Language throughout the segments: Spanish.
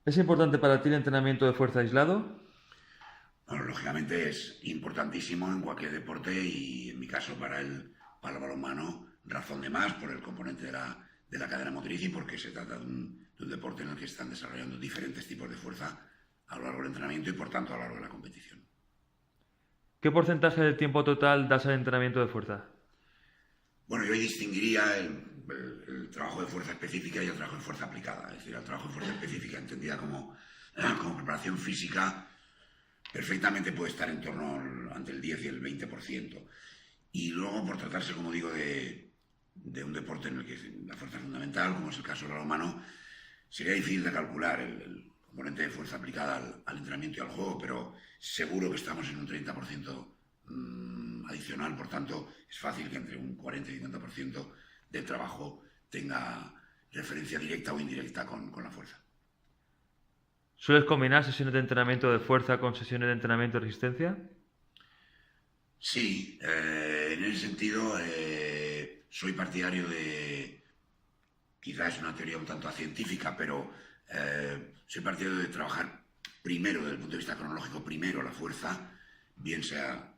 ¿Es importante para ti el entrenamiento de fuerza aislado? Bueno, lógicamente es importantísimo en cualquier deporte y en mi caso para el balonmano, razón de más por el componente de la cadena motriz y porque se trata de un deporte en el que están desarrollando diferentes tipos de fuerza a lo largo del entrenamiento y por tanto a lo largo de la competición. ¿Qué porcentaje del tiempo total das al entrenamiento de fuerza? Bueno, yo ahí distinguiría el trabajo de fuerza específica y el trabajo de fuerza aplicada. Es decir, el trabajo de fuerza específica entendida como preparación física perfectamente puede estar en torno ante el 10 y el 20%. Y luego, por tratarse, como digo, de un deporte en el que la fuerza es fundamental, como es el caso del balonmano, sería difícil de calcular el componente de fuerza aplicada al entrenamiento y al juego, pero seguro que estamos en un 30% adicional, por tanto, es fácil que entre un 40 y 50% del trabajo tenga referencia directa o indirecta con la fuerza. ¿Sueles combinar sesiones de entrenamiento de fuerza con sesiones de entrenamiento de resistencia? Sí, en ese sentido soy partidario de, quizás es una teoría un tanto científica, pero soy partidario de trabajar primero, desde el punto de vista cronológico, primero la fuerza, bien sea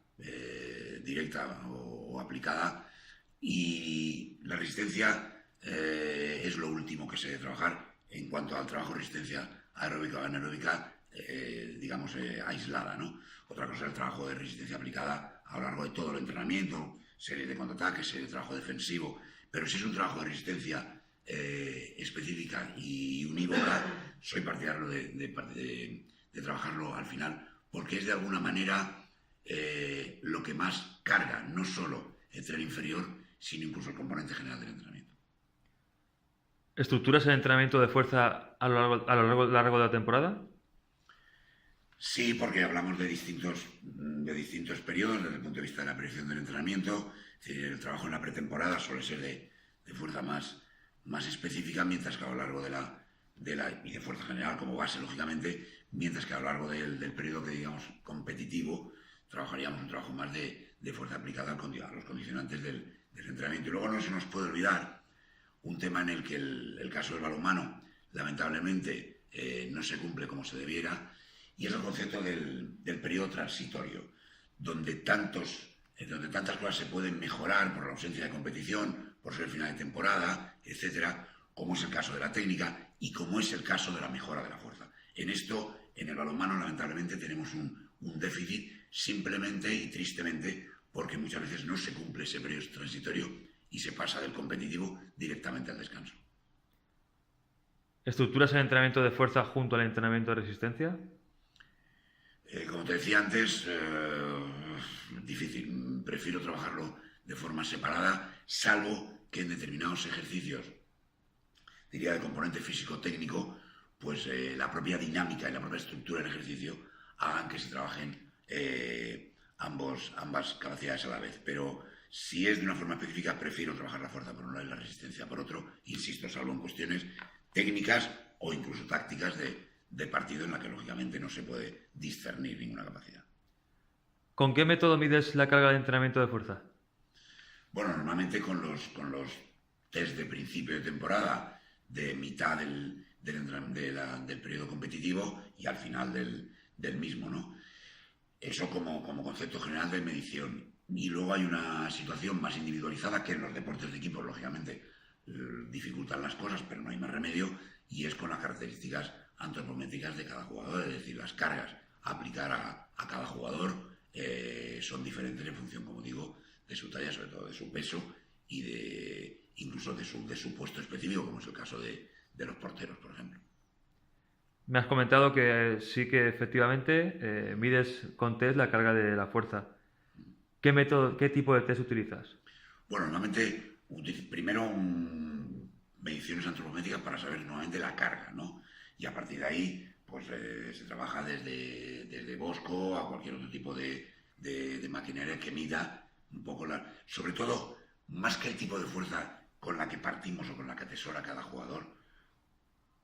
directa o aplicada, y la resistencia es lo último que se debe trabajar en cuanto al trabajo de resistencia aeróbica o anaeróbica, digamos, aislada, ¿no? Otra cosa es el trabajo de resistencia aplicada a lo largo de todo el entrenamiento, series de contraataques, series de trabajo defensivo, pero si es un trabajo de resistencia específica y unívoca, soy partidario de trabajarlo al final, porque es de alguna manera lo que más carga, no solo el tren inferior, sino incluso el componente general del entrenamiento. ¿Estructuras el entrenamiento de fuerza a lo largo de la temporada? Sí, porque hablamos de distintos periodos desde el punto de vista de la predicción del entrenamiento. Es decir, el trabajo en la pretemporada suele ser de fuerza más específica, mientras que a lo largo y de fuerza general como base, lógicamente, mientras que a lo largo del periodo que digamos competitivo trabajaríamos un trabajo más de fuerza aplicada a los condicionantes del entrenamiento. Y luego no se nos puede olvidar un tema en el que el caso del balonmano, lamentablemente, no se cumple como se debiera, y es el concepto del periodo transitorio, donde tantas cosas se pueden mejorar por la ausencia de competición, por ser final de temporada, etcétera, como es el caso de la técnica y como es el caso de la mejora de la fuerza. En esto, en el balonmano, lamentablemente, tenemos un déficit simplemente y tristemente porque muchas veces no se cumple ese periodo transitorio y se pasa del competitivo directamente al descanso. ¿Estructuras el entrenamiento de fuerza junto al entrenamiento de resistencia? Como te decía antes, difícil. Prefiero trabajarlo de forma separada, salvo que en determinados ejercicios, diría de componente físico-técnico, pues la propia dinámica y la propia estructura del ejercicio hagan que se trabajen ambas capacidades a la vez. Pero si es de una forma específica, prefiero trabajar la fuerza por un lado y la resistencia por otro, insisto, salvo en cuestiones técnicas o incluso tácticas de partido en la que lógicamente no se puede discernir ninguna capacidad. ¿Con qué método mides la carga de entrenamiento de fuerza? Bueno, normalmente con los test de principio de temporada, de mitad del periodo competitivo y al final del mismo, ¿no? Eso como concepto general de medición. Y luego hay una situación más individualizada que en los deportes de equipo, lógicamente, dificultan las cosas, pero no hay más remedio, y es con las características antropométricas de cada jugador, es decir, las cargas a aplicar a cada jugador son diferentes en función, como digo, de su talla, sobre todo de su peso y incluso de su puesto específico, como es el caso de los porteros, por ejemplo. Me has comentado que sí que efectivamente mides con test la carga de la fuerza. ¿Qué método, qué tipo de test utilizas? Bueno, normalmente primero mediciones antropométricas para saber nuevamente la carga, ¿no? Y a partir de ahí, pues se trabaja desde Bosco a cualquier otro tipo de maquinaria que mida un poco sobre todo, más que el tipo de fuerza con la que partimos o con la que atesora cada jugador,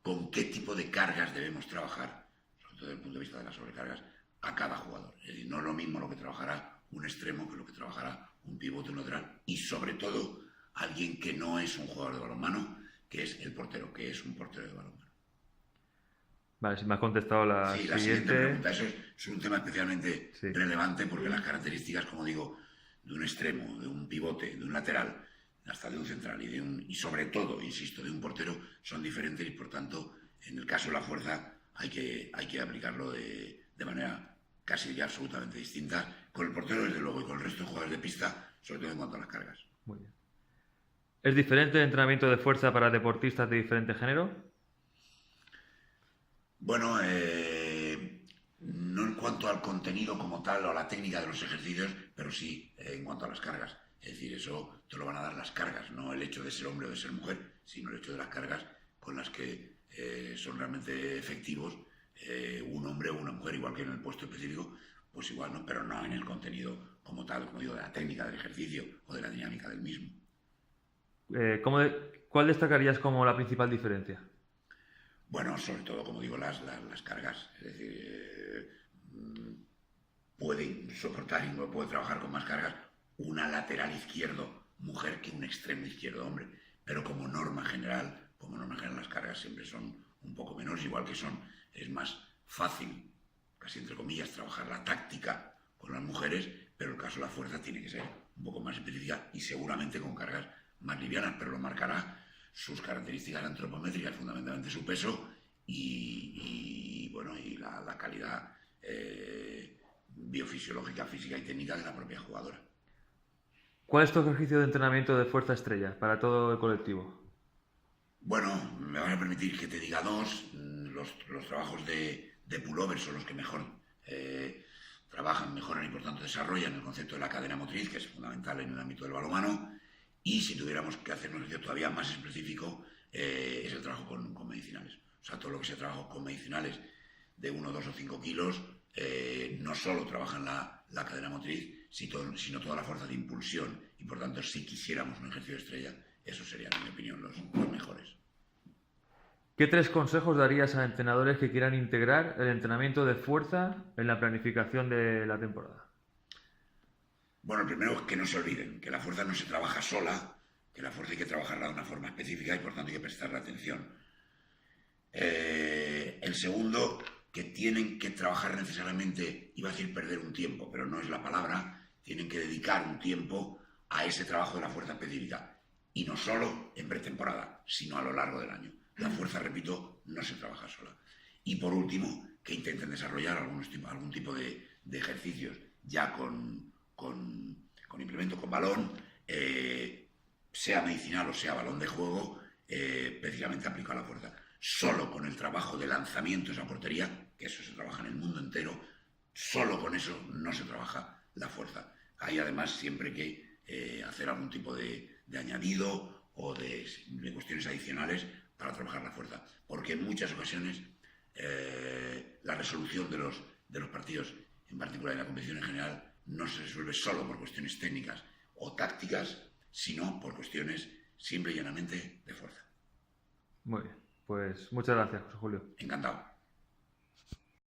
con qué tipo de cargas debemos trabajar, sobre todo desde el punto de vista de las sobrecargas, a cada jugador. Es decir, no es lo mismo lo que trabajará un extremo que lo que trabajará un pivote, un lateral, y sobre todo alguien que no es un jugador de balonmano, que es el portero, que es un portero de balonmano. Vale, si me has contestado la Sí, la siguiente siguiente. pregunta. Eso es un tema especialmente Sí. relevante porque las características, como digo, de un extremo, de un pivote, de un lateral, hasta de un central y sobre todo, insisto, de un portero, son diferentes y por tanto, en el caso de la fuerza, hay que aplicarlo de manera casi ya absolutamente distinta. Con el portero, desde luego, y con el resto de jugadores de pista, sobre todo en cuanto a las cargas. Muy bien. ¿Es diferente el entrenamiento de fuerza para deportistas de diferente género? Bueno, no en cuanto al contenido como tal o a la técnica de los ejercicios, pero sí en cuanto a las cargas. Es decir, eso te lo van a dar las cargas, no el hecho de ser hombre o de ser mujer, sino el hecho de las cargas con las que son realmente efectivos un hombre o una mujer, igual que en el puesto específico, pues igual, ¿no? Pero no en el contenido como tal, como digo, de la técnica del ejercicio o de la dinámica del mismo. ¿Cuál destacarías como la principal diferencia? Bueno, sobre todo, como digo, las cargas. Es decir, puede soportar y puede trabajar con más cargas una lateral izquierdo mujer que un extremo izquierdo hombre. Pero como norma general las cargas siempre son un poco menores, igual que es más fácil, casi entre comillas, trabajar la táctica con las mujeres, pero el caso de la fuerza tiene que ser un poco más específica y seguramente con cargas más livianas, pero lo marcará sus características antropométricas, fundamentalmente su peso y la calidad biofisiológica, física y técnica de la propia jugadora. ¿Cuál es tu ejercicio de entrenamiento de fuerza estrella para todo el colectivo? Bueno, me van a permitir que te diga dos. Los trabajos de pullover son los que mejor trabajan, mejoran y por tanto desarrollan el concepto de la cadena motriz, que es fundamental en el ámbito del balonmano. Y si tuviéramos que hacer un ejercicio todavía más específico, es el trabajo con medicinales. O sea, todo lo que sea trabajo con medicinales de 1, 2 o 5 kilos, no solo trabajan la cadena motriz, sino toda la fuerza de impulsión. Y por tanto, si quisiéramos un ejercicio de estrella, esos serían, en mi opinión, los mejores. ¿Qué 3 consejos darías a entrenadores que quieran integrar el entrenamiento de fuerza en la planificación de la temporada? Bueno, el primero es que no se olviden que la fuerza no se trabaja sola, que la fuerza hay que trabajarla de una forma específica y por tanto hay que prestarle atención. El segundo, que tienen que trabajar necesariamente, iba a decir perder un tiempo, pero no es la palabra, tienen que dedicar un tiempo a ese trabajo de la fuerza específica. Y no solo en pretemporada, sino a lo largo del año. La fuerza, repito, no se trabaja sola. Y por último, que intenten desarrollar algún tipo de ejercicios ya con implemento, con balón, sea medicinal o sea balón de juego, precisamente aplicado a la fuerza. Solo con el trabajo de lanzamiento a esa portería, que eso se trabaja en el mundo entero, solo con eso no se trabaja la fuerza. Hay además siempre que hacer algún tipo de añadido o de cuestiones adicionales para trabajar la fuerza, porque en muchas ocasiones la resolución de los partidos, en particular en la competición en general, no se resuelve solo por cuestiones técnicas o tácticas, sino por cuestiones simple y llanamente de fuerza. Muy bien, pues muchas gracias, José Julio. Encantado.